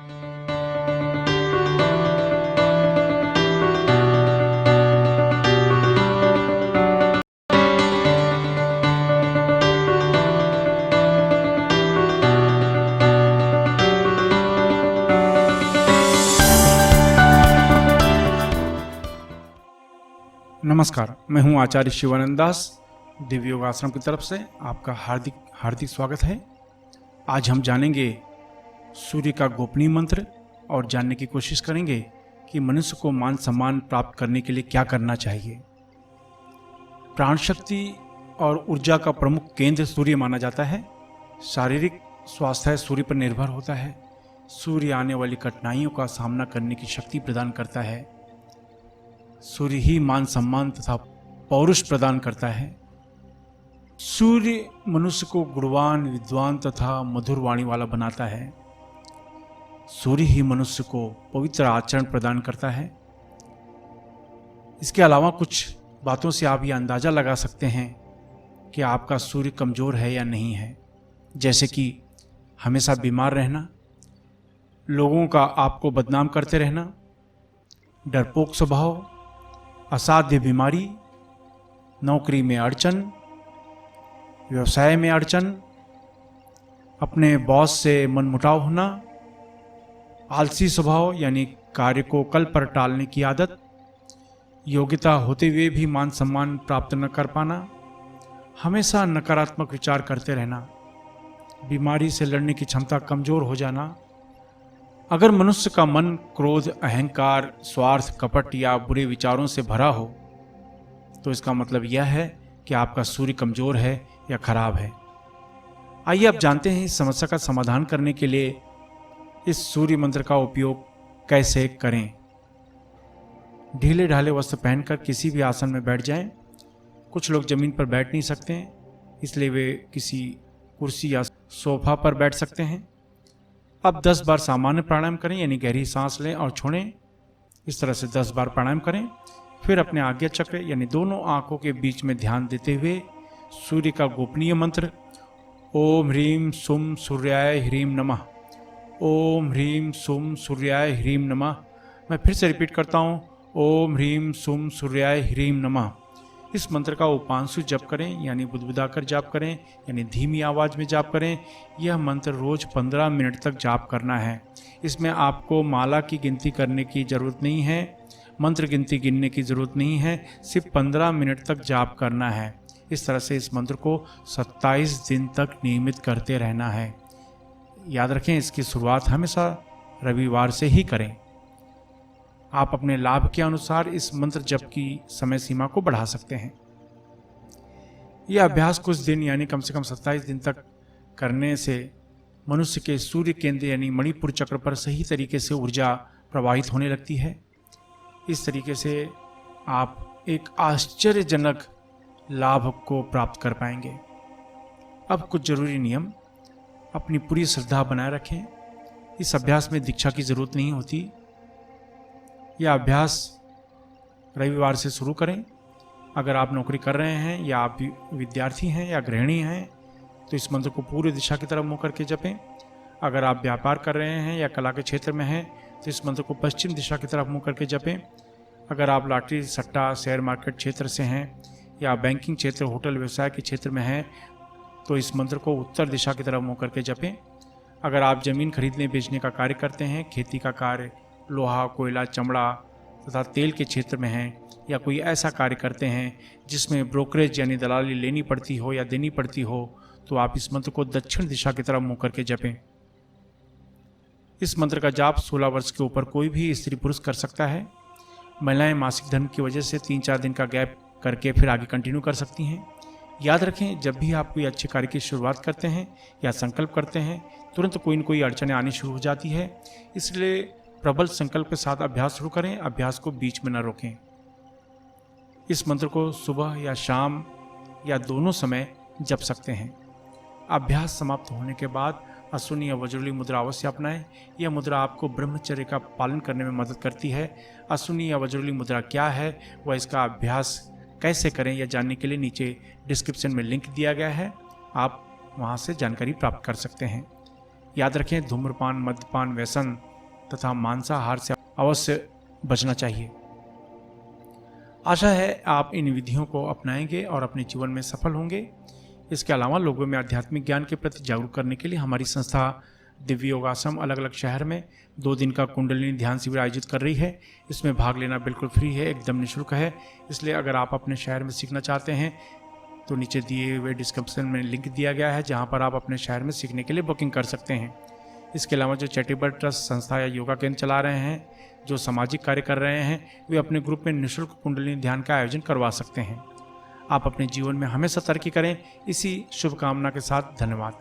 नमस्कार, मैं हूं आचार्य शिवानंद दास। दिव्य योग आश्रम की तरफ से आपका हार्दिक हार्दिक स्वागत है। आज हम जानेंगे सूर्य का गोपनीय मंत्र और जानने की कोशिश करेंगे कि मनुष्य को मान सम्मान प्राप्त करने के लिए क्या करना चाहिए। प्राण शक्ति और ऊर्जा का प्रमुख केंद्र सूर्य माना जाता है। शारीरिक स्वास्थ्य सूर्य पर निर्भर होता है। सूर्य आने वाली कठिनाइयों का सामना करने की शक्ति प्रदान करता है। सूर्य ही मान सम्मान तथा पौरुष प्रदान करता है। सूर्य मनुष्य को गुणवान, विद्वान तथा मधुर वाणी वाला बनाता है। सूर्य ही मनुष्य को पवित्र आचरण प्रदान करता है। इसके अलावा कुछ बातों से आप यह अंदाजा लगा सकते हैं कि आपका सूर्य कमजोर है या नहीं है, जैसे कि हमेशा बीमार रहना, लोगों का आपको बदनाम करते रहना, डरपोक स्वभाव, असाध्य बीमारी, नौकरी में अड़चन, व्यवसाय में अड़चन, अपने बॉस से मनमुटाव होना, आलसी स्वभाव यानी कार्य को कल पर टालने की आदत, योग्यता होते हुए भी मान सम्मान प्राप्त न कर पाना, हमेशा नकारात्मक विचार करते रहना, बीमारी से लड़ने की क्षमता कमजोर हो जाना। अगर मनुष्य का मन क्रोध, अहंकार, स्वार्थ, कपट या बुरे विचारों से भरा हो तो इसका मतलब यह है कि आपका सूर्य कमजोर है या खराब है। आइए अब जानते हैं इस समस्या का समाधान करने के लिए इस सूर्य मंत्र का उपयोग कैसे करें। ढीले ढाले वस्त्र पहनकर किसी भी आसन में बैठ जाएं। कुछ लोग जमीन पर बैठ नहीं सकते, इसलिए वे किसी कुर्सी या सोफा पर बैठ सकते हैं। अब 10 बार सामान्य प्राणायाम करें, यानी गहरी सांस लें और छोड़ें। इस तरह से 10 बार प्राणायाम करें। फिर अपने आज्ञा चक्र यानी दोनों आंखों के बीच में ध्यान देते हुए सूर्य का गोपनीय मंत्र ओम ह्रीम सुम सूर्याय ह्रीम नमः, ओम ह्रीम सुम सूर्याय ह्रीम नमः। मैं फिर से रिपीट करता हूँ, ओम ह्रीम सुम सूर्याय ह्रीम नमः। इस मंत्र का उपांशु जप करें, यानी बुदबुदाकर जाप करें, यानी धीमी आवाज में जाप करें। यह मंत्र रोज 15 मिनट तक जाप करना है। इसमें आपको माला की गिनती करने की जरूरत नहीं है, मंत्र गिनती गिनने की जरूरत नहीं है, सिर्फ 15 मिनट तक जाप करना है। इस तरह से इस मंत्र को 27 दिन तक नियमित करते रहना है। याद रखें, इसकी शुरुआत हमेशा रविवार से ही करें। आप अपने लाभ के अनुसार इस मंत्र जप की समय सीमा को बढ़ा सकते हैं। यह अभ्यास कुछ दिन यानी कम से कम 27 दिन तक करने से मनुष्य के सूर्य केंद्र यानी मणिपुर चक्र पर सही तरीके से ऊर्जा प्रवाहित होने लगती है। इस तरीके से आप एक आश्चर्यजनक लाभ को प्राप्त कर पाएंगे। अब कुछ जरूरी नियम। अपनी पूरी श्रद्धा बनाए रखें। इस अभ्यास में दीक्षा की जरूरत नहीं होती। यह अभ्यास रविवार से शुरू करें। अगर आप नौकरी कर रहे हैं या आप विद्यार्थी हैं या गृहिणी हैं तो इस मंत्र को पूरी दिशा की तरफ मुँह करके जपें। अगर आप व्यापार कर रहे हैं या कला के क्षेत्र में हैं तो इस मंत्र को पश्चिम दिशा की तरफ मुँह करके जपें। अगर आप लॉटरी, सट्टा, शेयर मार्केट क्षेत्र से हैं या बैंकिंग क्षेत्र, होटल व्यवसाय के क्षेत्र में हैं तो इस मंत्र को उत्तर दिशा की तरफ मुँह करके जपें। अगर आप जमीन खरीदने बेचने का कार्य करते हैं, खेती का कार्य, लोहा, कोयला, चमड़ा तथा तेल के क्षेत्र में हैं या कोई ऐसा कार्य करते हैं जिसमें ब्रोकरेज यानी दलाली लेनी पड़ती हो या देनी पड़ती हो तो आप इस मंत्र को दक्षिण दिशा की तरफ मुँह करके जपें। इस मंत्र का जाप 16 वर्ष के ऊपर कोई भी स्त्री पुरुष कर सकता है। महिलाएं मासिक धर्म की वजह से 3-4 दिन का गैप करके फिर आगे कंटिन्यू कर सकती हैं। याद रखें, जब भी आप कोई अच्छे कार्य की शुरुआत करते हैं या संकल्प करते हैं तुरंत कोई न कोई अड़चनें आनी शुरू हो जाती है। इसलिए प्रबल संकल्प के साथ अभ्यास शुरू करें, अभ्यास को बीच में न रोकें। इस मंत्र को सुबह या शाम या दोनों समय जप सकते हैं। अभ्यास समाप्त होने के बाद अश्विनी या वज्रली मुद्रा अवश्य अपनाएं। यह मुद्रा आपको ब्रह्मचर्य का पालन करने में मदद करती है। अश्विनी या वज्रली मुद्रा क्या है व इसका अभ्यास कैसे करें यह जानने के लिए नीचे डिस्क्रिप्शन में लिंक दिया गया है, आप वहां से जानकारी प्राप्त कर सकते हैं। याद रखें, धूम्रपान, मद्यपान, व्यसन तथा मांसाहार से अवश्य बचना चाहिए। आशा है आप इन विधियों को अपनाएंगे और अपने जीवन में सफल होंगे। इसके अलावा लोगों में आध्यात्मिक ज्ञान के प्रति जागरूक करने के लिए हमारी संस्था दिव्य योगाश्रम अलग अलग शहर में 2 दिन का कुंडलिनी ध्यान शिविर आयोजित कर रही है। इसमें भाग लेना बिल्कुल फ्री है, एकदम निःशुल्क है। इसलिए अगर आप अपने शहर में सीखना चाहते हैं तो नीचे दिए हुए डिस्क्रिप्शन में लिंक दिया गया है, जहां पर आप अपने शहर में सीखने के लिए बुकिंग कर सकते हैं। इसके अलावा जो चैरिटेबल ट्रस्ट संस्था या योगा केंद्र चला रहे हैं, जो सामाजिक कार्य कर रहे हैं, वे अपने ग्रुप में निःशुल्क कुंडलिनी ध्यान का आयोजन करवा सकते हैं। आप अपने जीवन में हमेशा तरक्की करें, इसी शुभकामना के साथ धन्यवाद।